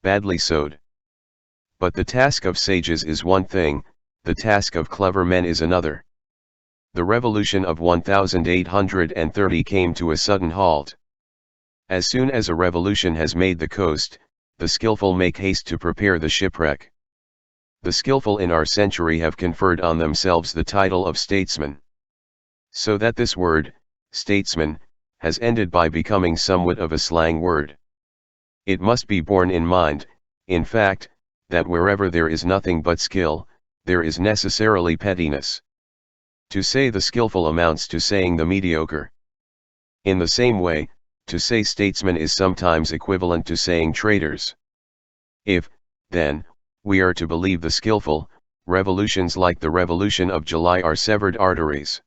badly sowed. But the task of sages is one thing, the task of clever men is another. The revolution of 1830 came to a sudden halt. As soon as a revolution has made the coast, the skillful make haste to prepare the shipwreck. The skillful in our century have conferred on themselves the title of statesman. So that this word, statesman, has ended by becoming somewhat of a slang word. It must be borne in mind, in fact, that wherever there is nothing but skill, there is necessarily pettiness. To say the skillful amounts to saying the mediocre. In the same way, to say statesman is sometimes equivalent to saying traitors. If, then, we are to believe the skillful, revolutions like the Revolution of July are severed arteries.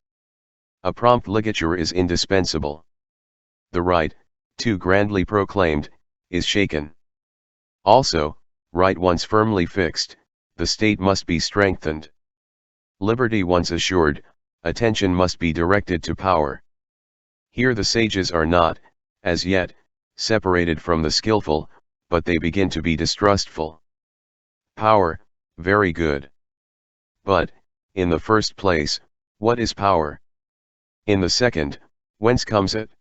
A prompt ligature is indispensable. The right, too grandly proclaimed, is shaken. Also, right once firmly fixed, the state must be strengthened. Liberty once assured, attention must be directed to power. Here the sages are not, as yet, separated from the skillful, but they begin to be distrustful. Power, very good. But, in the first place, what is power? In the second, whence comes it?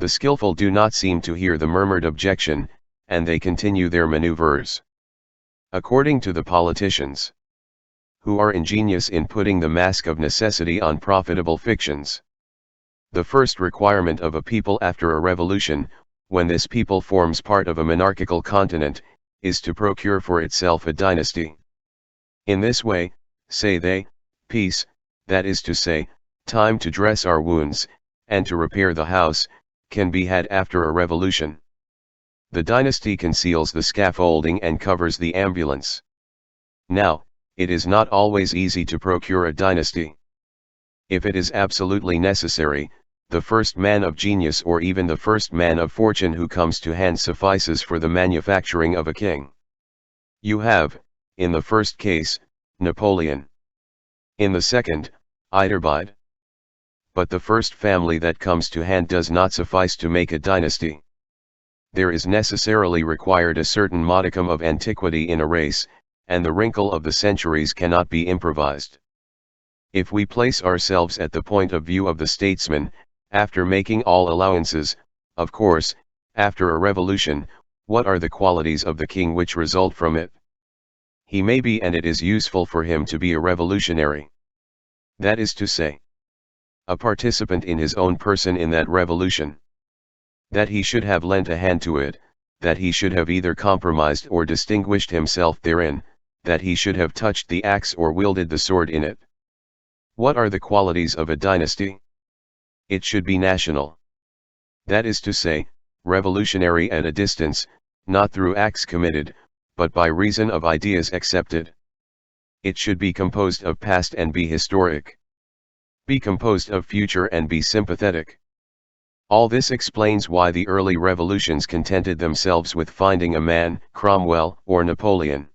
The skillful do not seem to hear the murmured objection, and they continue their maneuvers. According to the politicians, who are ingenious in putting the mask of necessity on profitable fictions, the first requirement of a people after a revolution, when this people forms part of a monarchical continent, is to procure for itself a dynasty. In this way, say they, peace, that is to say, time to dress our wounds, and to repair the house, can be had after a revolution. The dynasty conceals the scaffolding and covers the ambulance. Now, it is not always easy to procure a dynasty. If it is absolutely necessary, the first man of genius or even the first man of fortune who comes to hand suffices for the manufacturing of a king. You have, in the first case, Napoleon. In the second, Iturbide. But the first family that comes to hand does not suffice to make a dynasty. There is necessarily required a certain modicum of antiquity in a race, and the wrinkle of the centuries cannot be improvised. If we place ourselves at the point of view of the statesman, after making all allowances, of course, after a revolution, what are the qualities of the king which result from it? He may be, and it is useful for him to be, a revolutionary. That is to say, a participant in his own person in that revolution. That he should have lent a hand to it, that he should have either compromised or distinguished himself therein, that he should have touched the axe or wielded the sword in it. What are the qualities of a dynasty? It should be national. That is to say, revolutionary at a distance, not through acts committed, but by reason of ideas accepted. It should be composed of past and be historic. Be composed of future and be sympathetic. All this explains why the early revolutions contented themselves with finding a man, Cromwell or Napoleon.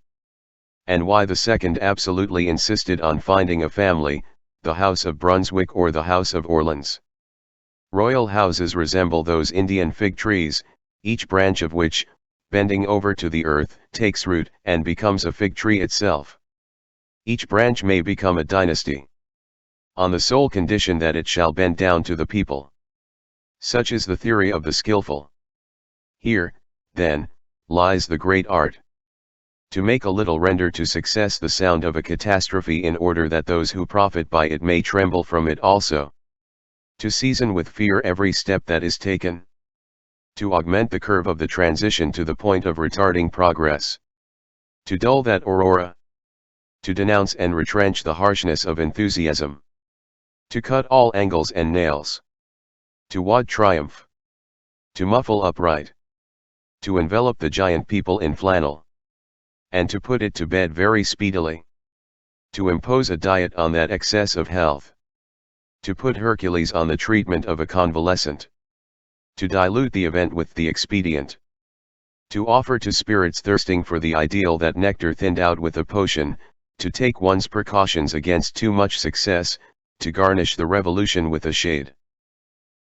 And why the second absolutely insisted on finding a family, the House of Brunswick or the House of Orleans. Royal houses resemble those Indian fig trees, each branch of which, bending over to the earth, takes root and becomes a fig tree itself. Each branch may become a dynasty, on the sole condition that it shall bend down to the people. Such is the theory of the skillful. Here, then, lies the great art. To make a little render to success the sound of a catastrophe in order that those who profit by it may tremble from it also. To season with fear every step that is taken. To augment the curve of the transition to the point of retarding progress. To dull that aurora. To denounce and retrench the harshness of enthusiasm. To cut all angles and nails. To wad triumph. To muffle upright. To envelop the giant people in flannel. And to put it to bed very speedily. To impose a diet on that excess of health. To put Hercules on the treatment of a convalescent. To dilute the event with the expedient. To offer to spirits thirsting for the ideal that nectar thinned out with a potion, to take one's precautions against too much success, to garnish the revolution with a shade.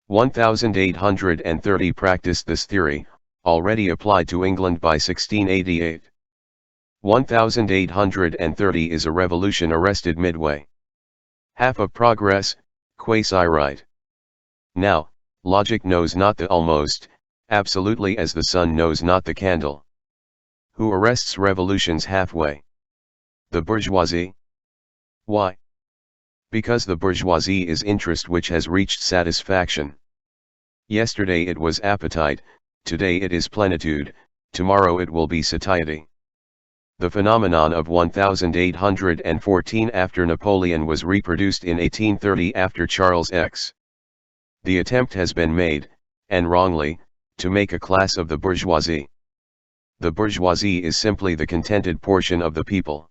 1830 practiced this theory, already applied to England by 1688. 1830 is a revolution arrested midway. Half of progress, quasi-right. Now, logic knows not the almost, absolutely as the sun knows not the candle. Who arrests revolutions halfway? The bourgeoisie. Why? Because the bourgeoisie is interest which has reached satisfaction. Yesterday it was appetite, today it is plenitude, tomorrow it will be satiety. The phenomenon of 1814 after Napoleon was reproduced in 1830 after Charles X. The attempt has been made, and wrongly, to make a class of the bourgeoisie. The bourgeoisie is simply the contented portion of the people.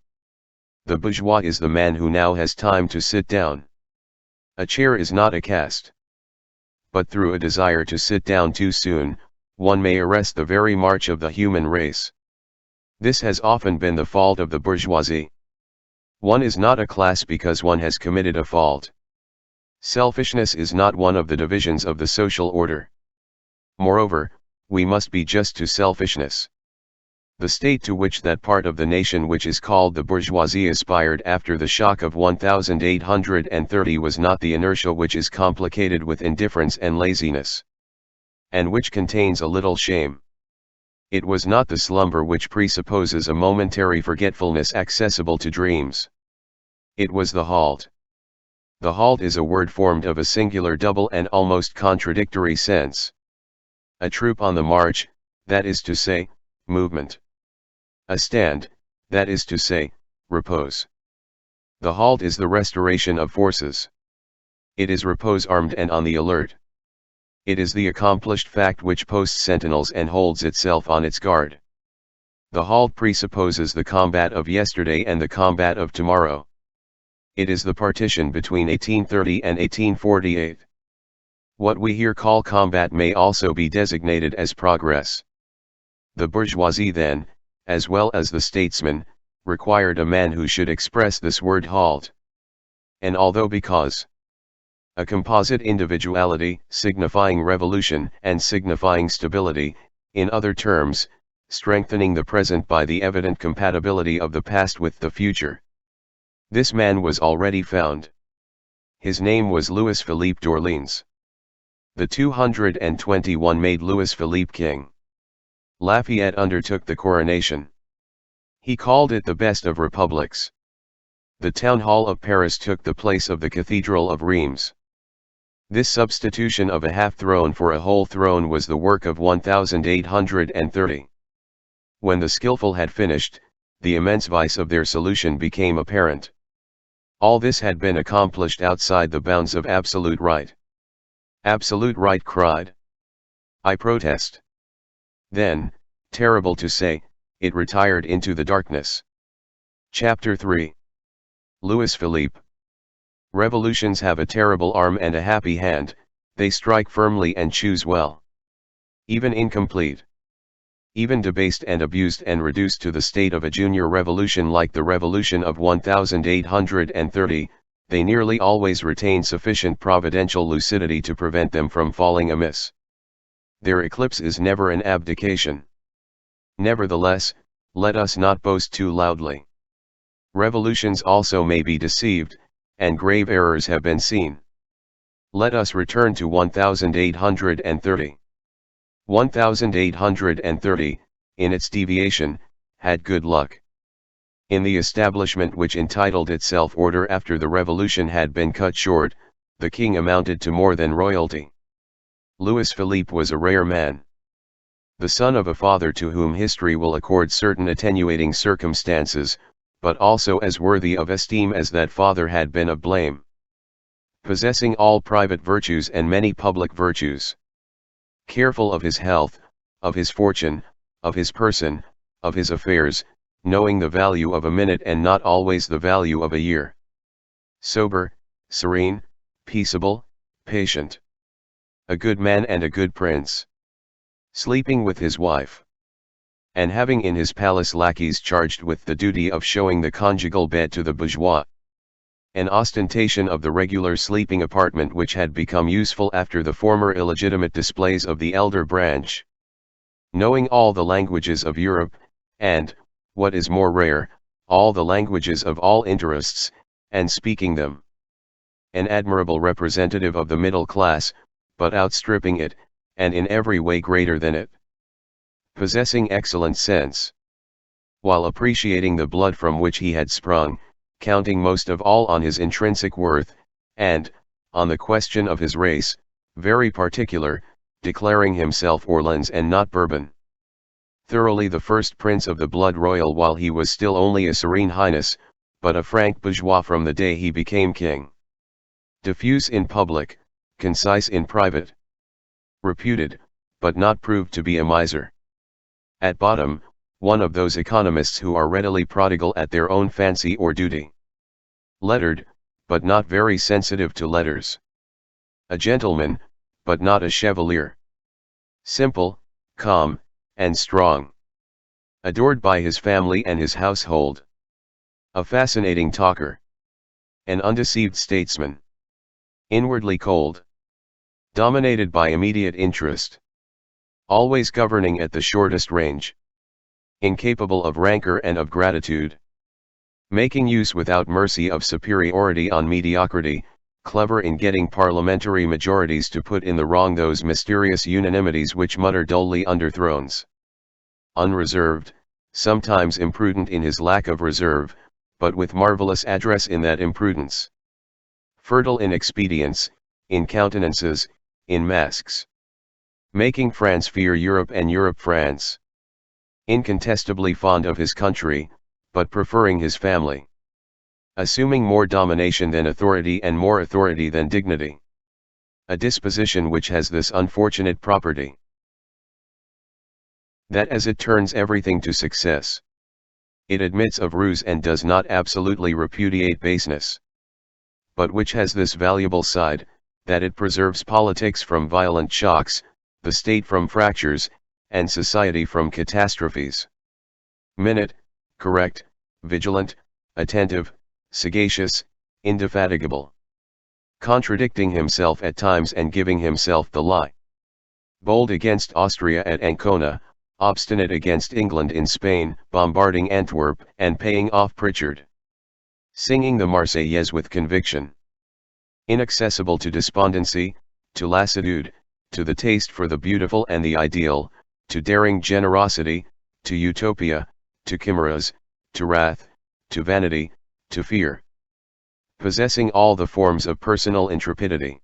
The bourgeois is the man who now has time to sit down. A chair is not a caste. But through a desire to sit down too soon, one may arrest the very march of the human race. This has often been the fault of the bourgeoisie. One is not a class because one has committed a fault. Selfishness is not one of the divisions of the social order. Moreover, we must be just to selfishness. The state to which that part of the nation which is called the bourgeoisie aspired after the shock of 1830 was not the inertia which is complicated with indifference and laziness, and which contains a little shame. It was not the slumber which presupposes a momentary forgetfulness accessible to dreams. It was the halt. The halt is a word formed of a singular double and almost contradictory sense. A troop on the march, that is to say, movement. A stand, that is to say, repose. The halt is the restoration of forces. It is repose armed and on the alert. It is the accomplished fact which posts sentinels and holds itself on its guard. The halt presupposes the combat of yesterday and the combat of tomorrow. It is the partition between 1830 and 1848. What we here call combat may also be designated as progress. The bourgeoisie then, as well as the statesman, required a man who should express this word halt. And although because a composite individuality, signifying revolution and signifying stability, in other terms, strengthening the present by the evident compatibility of the past with the future. This man was already found. His name was Louis Philippe d'Orléans. The 221 made Louis Philippe king. Lafayette undertook the coronation. He called it the best of republics. The town hall of Paris took the place of the cathedral of Reims. This substitution of a half throne for a whole throne was the work of 1830. When the skillful had finished, the immense vice of their solution became apparent. All this had been accomplished outside the bounds of absolute right. Absolute right cried, "I protest." Then, terrible to say, it retired into the darkness. Chapter 3. Louis Philippe. Revolutions have a terrible arm and a happy hand, they strike firmly and choose well. Even incomplete, even debased and abused and reduced to the state of a junior revolution like the revolution of 1830, they nearly always retain sufficient providential lucidity to prevent them from falling amiss. Their eclipse is never an abdication. Nevertheless, let us not boast too loudly. Revolutions also may be deceived, and grave errors have been seen. Let us return to 1830. 1830, in its deviation, had good luck. In the establishment which entitled itself order after the revolution had been cut short, the king amounted to more than royalty. Louis Philippe was a rare man. The son of a father to whom history will accord certain attenuating circumstances, but also as worthy of esteem as that father had been of blame. Possessing all private virtues and many public virtues. Careful of his health, of his fortune, of his person, of his affairs, knowing the value of a minute and not always the value of a year. Sober, serene, peaceable, patient. A good man and a good prince. Sleeping with his wife. And having in his palace lackeys charged with the duty of showing the conjugal bed to the bourgeois. An ostentation of the regular sleeping apartment which had become useful after the former illegitimate displays of the elder branch. knowing all the languages of Europe, and, what is more rare, all the languages of all interests, and speaking them. An admirable representative of the middle class, but outstripping it, and in every way greater than it. Possessing excellent sense. While appreciating the blood from which he had sprung, counting most of all on his intrinsic worth, and, on the question of his race, very particular, declaring himself Orleans and not Bourbon. Thoroughly the first prince of the blood royal while he was still only a serene highness, but a frank bourgeois from the day he became king. Diffuse in public, concise in private. Reputed, but not proved to be a miser. At bottom, one of those economists who are readily prodigal at their own fancy or duty. Lettered, but not very sensitive to letters. A gentleman, but not a chevalier. Simple, calm, and strong. Adored by his family and his household. A fascinating talker. An undeceived statesman. Inwardly cold. Dominated by immediate interest. Always governing at the shortest range. Incapable of rancor and of gratitude. Making use without mercy of superiority on mediocrity, clever in getting parliamentary majorities to put in the wrong those mysterious unanimities which mutter dully under thrones. Unreserved, sometimes imprudent in his lack of reserve, but with marvelous address in that imprudence. Fertile in expedients, in countenances, in masks. Making France fear Europe and Europe France. Incontestably fond of his country, but preferring his family. Assuming more domination than authority and more authority than dignity. A disposition which has this unfortunate property. That as it turns everything to success. It admits of ruse and does not absolutely repudiate baseness. But which has this valuable side, that it preserves politics from violent shocks, the state from fractures, and society from catastrophes. Minute, correct, vigilant, attentive, sagacious, indefatigable. Contradicting himself at times and giving himself the lie. Bold against Austria at Ancona, obstinate against England in Spain, bombarding Antwerp and paying off Pritchard. Singing the Marseillaise with conviction. Inaccessible to despondency, to lassitude, to the taste for the beautiful and the ideal, to daring generosity, to utopia, to chimeras, to wrath, to vanity, to fear. Possessing all the forms of personal intrepidity.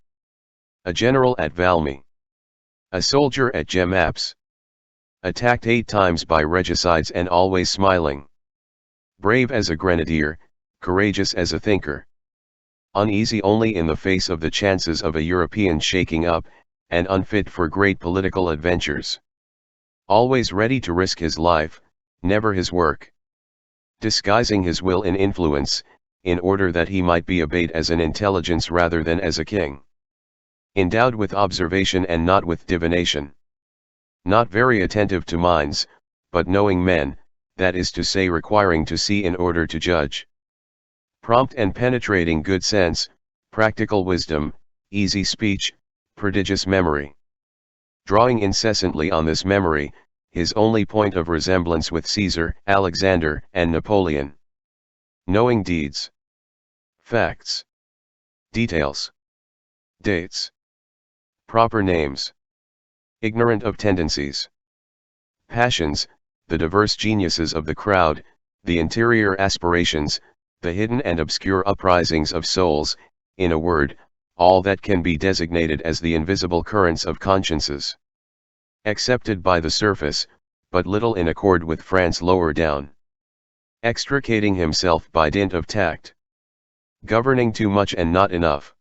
A general at Valmy. A soldier at Jemappes. Attacked 8 times by regicides and always smiling. Brave as a grenadier, courageous as a thinker. Uneasy only in the face of the chances of a European shaking up, and unfit for great political adventures. Always ready to risk his life, never his work. Disguising his will in influence, in order that he might be obeyed as an intelligence rather than as a king. Endowed with observation and not with divination. Not very attentive to minds, but knowing men, that is to say requiring to see in order to judge. Prompt and penetrating good sense, practical wisdom, easy speech, prodigious memory. Drawing incessantly on this memory, his only point of resemblance with Caesar, Alexander, and Napoleon. Knowing deeds. Facts. Details. Dates. Proper names. Ignorant of tendencies. Passions, the diverse geniuses of the crowd, the interior aspirations, the hidden and obscure uprisings of souls, in a word, all that can be designated as the invisible currents of consciences. Accepted by the surface, but little in accord with France lower down. Extricating himself by dint of tact. Governing too much and not enough.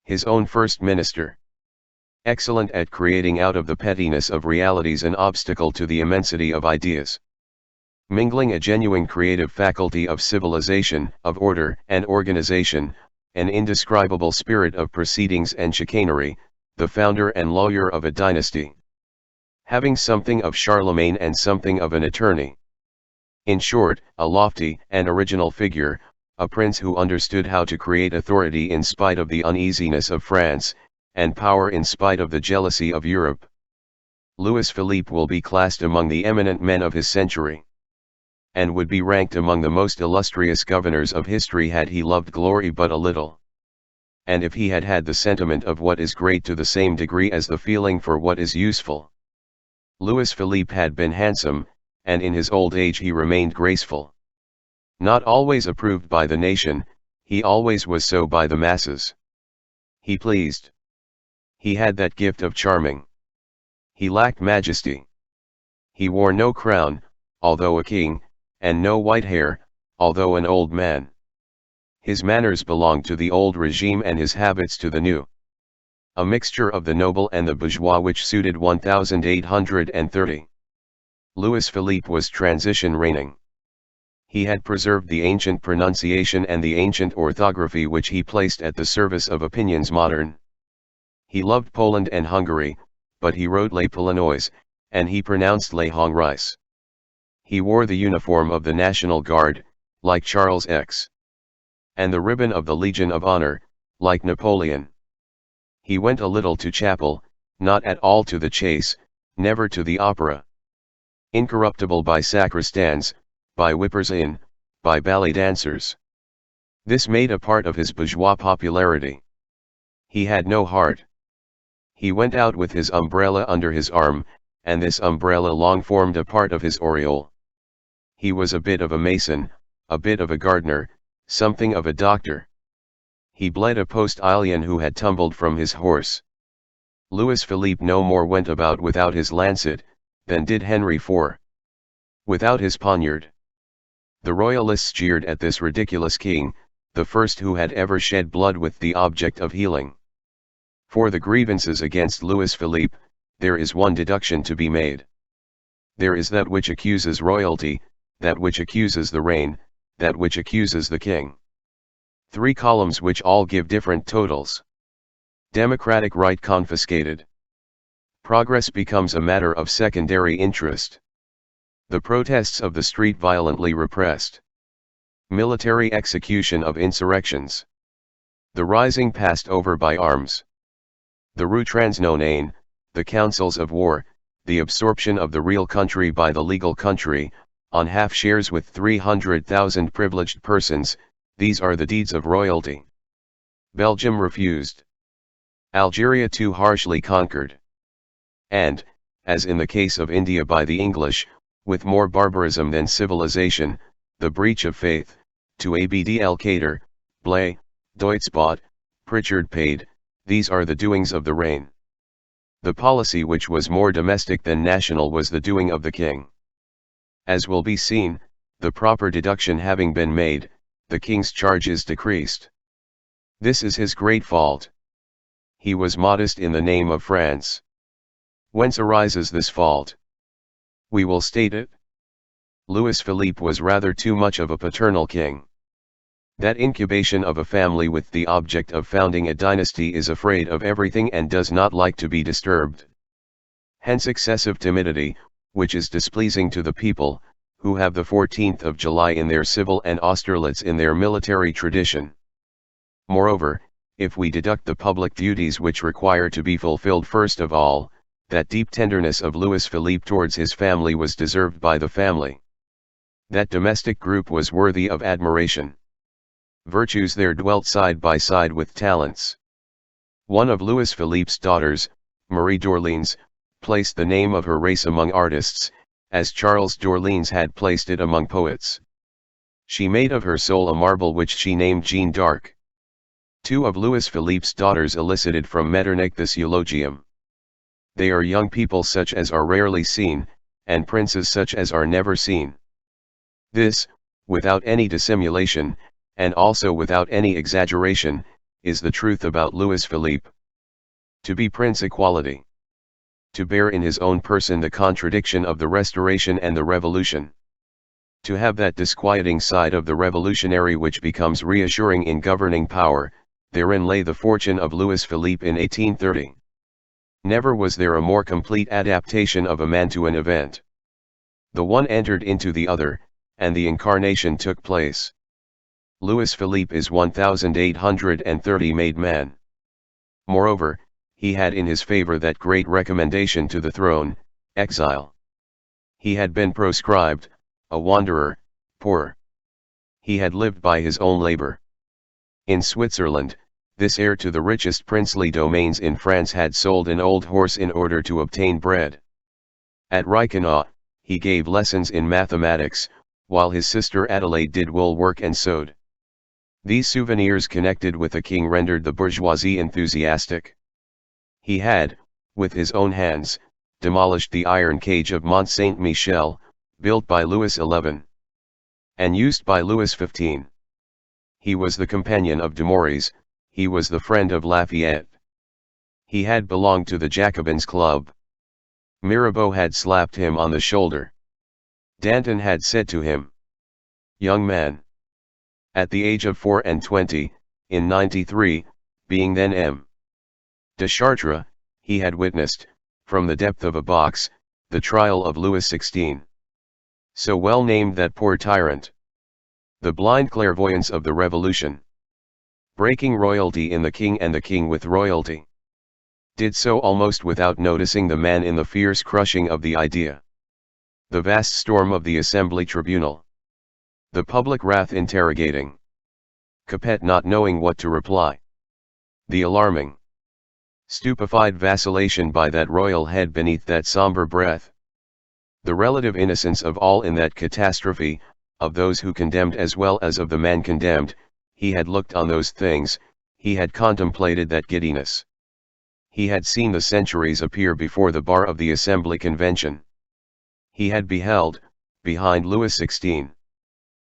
His own first minister. Excellent at creating out of the pettiness of realities an obstacle to the immensity of ideas. Mingling a genuine creative faculty of civilization, of order and organization, an indescribable spirit of proceedings and chicanery, the founder and lawyer of a dynasty. Having something of Charlemagne and something of an attorney. In short, a lofty and original figure, a prince who understood how to create authority in spite of the uneasiness of France, and power in spite of the jealousy of Europe. Louis Philippe will be classed among the eminent men of his century, and would be ranked among the most illustrious governors of history had he loved glory but a little, and if he had had the sentiment of what is great to the same degree as the feeling for what is useful. Louis Philippe had been handsome, and in his old age he remained graceful. Not always approved by the nation, he always was so by the masses. He pleased. He had that gift of charming. He lacked majesty. He wore no crown, although a king, and no white hair, although an old man. His manners belonged to the old regime and his habits to the new. A mixture of the noble and the bourgeois which suited 1830. Louis Philippe was transition reigning. He had preserved the ancient pronunciation and the ancient orthography which he placed at the service of opinions modern. He loved Poland and Hungary, but he wrote les Polonais, and he pronounced les Hongrois. He wore the uniform of the National Guard, like Charles X. and the ribbon of the Legion of Honor, like Napoleon. He went a little to chapel, not at all to the chase, never to the opera. Incorruptible by sacristans, by whippers-in, by ballet dancers. This made a part of his bourgeois popularity. He had no heart. He went out with his umbrella under his arm, and this umbrella long formed a part of his aureole. He was a bit of a mason, a bit of a gardener, something of a doctor. He bled a postilion who had tumbled from his horse. Louis Philippe no more went about without his lancet, than did Henry IV. without his poniard. The royalists jeered at this ridiculous king, the first who had ever shed blood with the object of healing. For the grievances against Louis Philippe, there is one deduction to be made. There is that which accuses royalty, that which accuses the reign, that which accuses the king. 3 columns which all give different totals. Democratic right confiscated. Progress becomes a matter of secondary interest. The protests of the street violently repressed. Military execution of insurrections. The rising passed over by arms. The rue transnonaine, the councils of war, the absorption of the real country by the legal country, on half shares with 300,000 privileged persons, these are the deeds of royalty. Belgium refused. Algeria too harshly conquered. And, as in the case of India by the English, with more barbarism than civilization, the breach of faith, to Abd el-Kader, Blay, Deutschbot, Pritchard paid, these are the doings of the reign. The policy which was more domestic than national was the doing of the king. As will be seen, the proper deduction having been made, the king's charge is decreased. This is his great fault. He was modest in the name of France. Whence arises this fault? We will state it. Louis Philippe was rather too much of a paternal king. That incubation of a family with the object of founding a dynasty is afraid of everything and does not like to be disturbed. Hence excessive timidity, which is displeasing to the people, who have the 14th of July in their civil and Austerlitz in their military tradition. Moreover, if we deduct the public duties which require to be fulfilled first of all, that deep tenderness of Louis Philippe towards his family was deserved by the family. That domestic group was worthy of admiration. Virtues there dwelt side by side with talents. One of Louis Philippe's daughters, Marie d'Orleans, placed the name of her race among artists, as Charles d'Orleans had placed it among poets. She made of her soul a marble which she named Jeanne d'Arc. 2 of Louis Philippe's daughters elicited from Metternich this eulogium. They are young people such as are rarely seen, and princes such as are never seen. This, without any dissimulation, and also without any exaggeration, is the truth about Louis Philippe. To be prince equality. To bear in his own person the contradiction of the Restoration and the Revolution. To have that disquieting side of the revolutionary which becomes reassuring in governing power, therein lay the fortune of Louis Philippe in 1830. Never was there a more complete adaptation of a man to an event. The one entered into the other, and the incarnation took place. Louis Philippe is 1830 made man. Moreover, he had in his favor that great recommendation to the throne, exile. He had been proscribed, a wanderer, poor. He had lived by his own labor. In Switzerland, this heir to the richest princely domains in France had sold an old horse in order to obtain bread. At Reichenau, he gave lessons in mathematics, while his sister Adelaide did wool work and sewed. These souvenirs connected with the king rendered the bourgeoisie enthusiastic. He had, with his own hands, demolished the iron cage of Mont Saint-Michel, built by Louis XI. And used by Louis XV. He was the companion of Dumouriez, he was the friend of Lafayette. He had belonged to the Jacobins' club. Mirabeau had slapped him on the shoulder. Danton had said to him, "Young man." At the age of 24, in '93, being then M. de Chartres, he had witnessed, from the depth of a box, the trial of Louis XVI. So well named that poor tyrant. The blind clairvoyance of the Revolution. Breaking royalty in the king and the king with royalty. Did so almost without noticing the man in the fierce crushing of the idea. The vast storm of the Assembly Tribunal. The public wrath interrogating. Capet not knowing what to reply. The alarming, stupefied vacillation by that royal head beneath that somber breath. The relative innocence of all in that catastrophe, of those who condemned as well as of the man condemned. He had looked on those things, he had contemplated that giddiness. He had seen the centuries appear before the bar of the Assembly Convention. He had beheld, behind Louis XVI,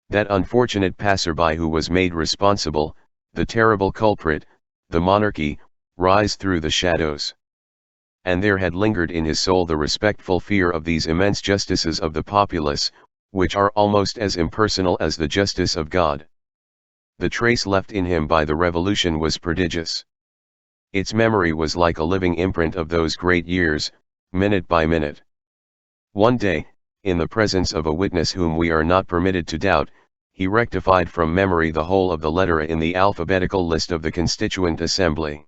that unfortunate passerby who was made responsible, the terrible culprit, the monarchy, rise through the shadows. And there had lingered in his soul the respectful fear of these immense justices of the populace, which are almost as impersonal as the justice of God. The trace left in him by the Revolution was prodigious. Its memory was like a living imprint of those great years, minute by minute. One day, in the presence of a witness whom we are not permitted to doubt, he rectified from memory the whole of the letter in the alphabetical list of the Constituent Assembly.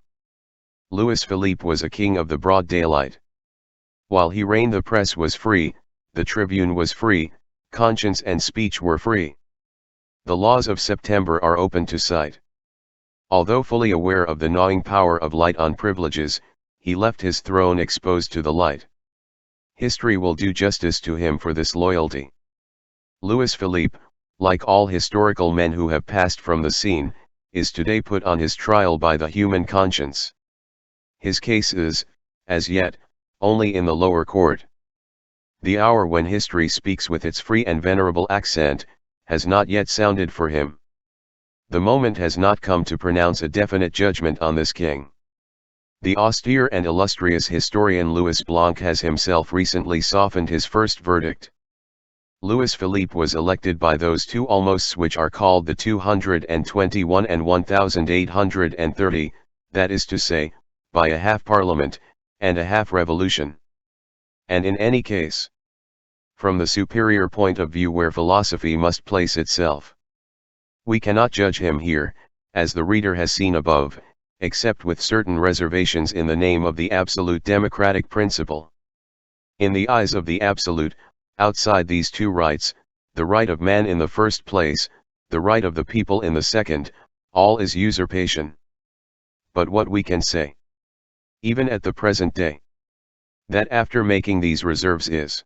Louis Philippe was a king of the broad daylight. While he reigned, the press was free, the tribune was free, conscience and speech were free. The laws of September are open to sight. Although fully aware of the gnawing power of light on privileges, he left his throne exposed to the light. History will do justice to him for this loyalty. Louis Philippe, like all historical men who have passed from the scene, is today put on his trial by the human conscience. His case is, as yet, only in the lower court. The hour when history speaks with its free and venerable accent, has not yet sounded for him. The moment has not come to pronounce a definite judgment on this king. The austere and illustrious historian Louis Blanc has himself recently softened his first verdict. Louis Philippe was elected by those two almosts which are called the 221 and 1830, that is to say, by a half parliament, and a half revolution. And in any case, from the superior point of view where philosophy must place itself, we cannot judge him here, as the reader has seen above, except with certain reservations in the name of the absolute democratic principle. In the eyes of the absolute, outside these two rights, the right of man in the first place, the right of the people in the second, all is usurpation. But what we can say, even at the present day, that after making these reserves is,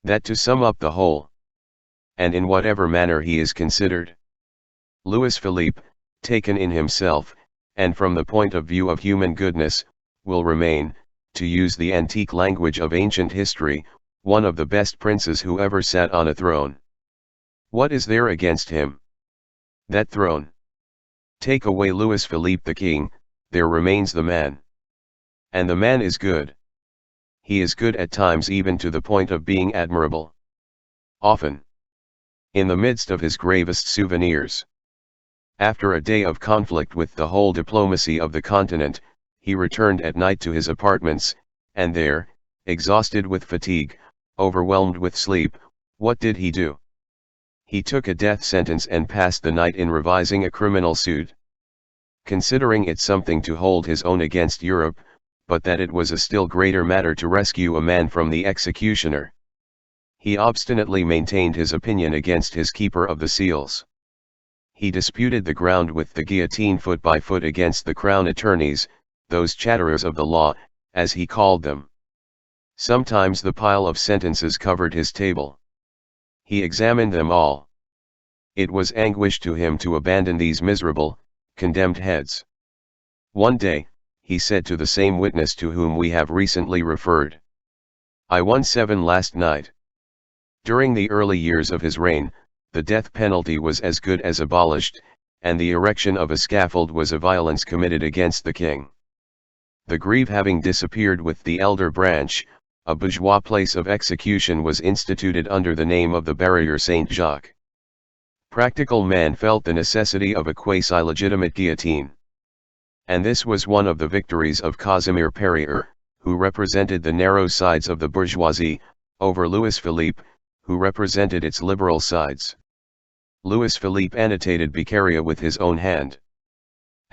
that to sum up the whole, and in whatever manner he is considered, Louis Philippe, taken in himself, and from the point of view of human goodness, will remain, to use the antique language of ancient history, one of the best princes who ever sat on a throne. What is there against him? That throne. Take away Louis Philippe the king, there remains the man. And the man is good. He is good at times even to the point of being admirable. Often. In the midst of his gravest souvenirs. After a day of conflict with the whole diplomacy of the continent, he returned at night to his apartments, and there, exhausted with fatigue, overwhelmed with sleep, what did he do? He took a death sentence and passed the night in revising a criminal suit. Considering it something to hold his own against Europe, but that it was a still greater matter to rescue a man from the executioner. He obstinately maintained his opinion against his keeper of the seals. He disputed the ground with the guillotine foot by foot against the crown attorneys, those chatterers of the law, as he called them. Sometimes the pile of sentences covered his table. He examined them all. It was anguish to him to abandon these miserable, condemned heads. One day, he said to the same witness to whom we have recently referred, "I won 7 last night." During the early years of his reign, the death penalty was as good as abolished, and the erection of a scaffold was a violence committed against the king. The greave having disappeared with the elder branch, a bourgeois place of execution was instituted under the name of the Barrier Saint-Jacques. Practical man felt the necessity of a quasi-legitimate guillotine. And this was one of the victories of Casimir Perier, who represented the narrow sides of the bourgeoisie, over Louis Philippe, who represented its liberal sides. Louis Philippe annotated Beccaria with his own hand.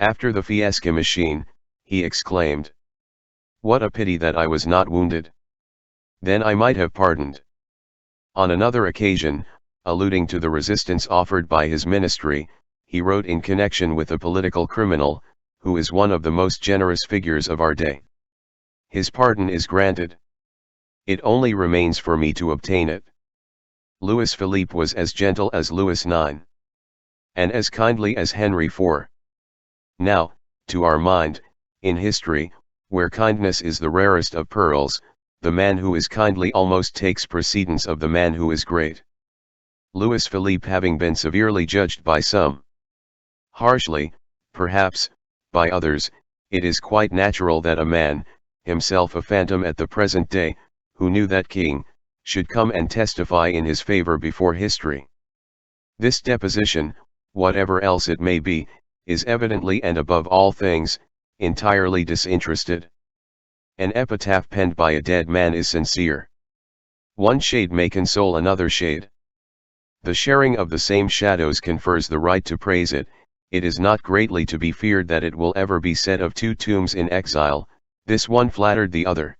After the fiesque machine, he exclaimed, "What a pity that I was not wounded! Then I might have pardoned." On another occasion, alluding to the resistance offered by his ministry, he wrote in connection with a political criminal, who is one of the most generous figures of our day, "His pardon is granted. It only remains for me to obtain it." Louis Philippe was as gentle as Louis IX. And as kindly as Henry IV. Now, to our mind, in history, where kindness is the rarest of pearls, the man who is kindly almost takes precedence of the man who is great. Louis Philippe having been severely judged by some, harshly, perhaps, by others, it is quite natural that a man, himself a phantom at the present day, who knew that king, should come and testify in his favor before history. This deposition, whatever else it may be, is evidently and above all things, entirely disinterested. An epitaph penned by a dead man is sincere. One shade may console another shade. The sharing of the same shadows confers the right to praise it. It is not greatly to be feared that it will ever be said of 2 tombs in exile, "This one flattered the other."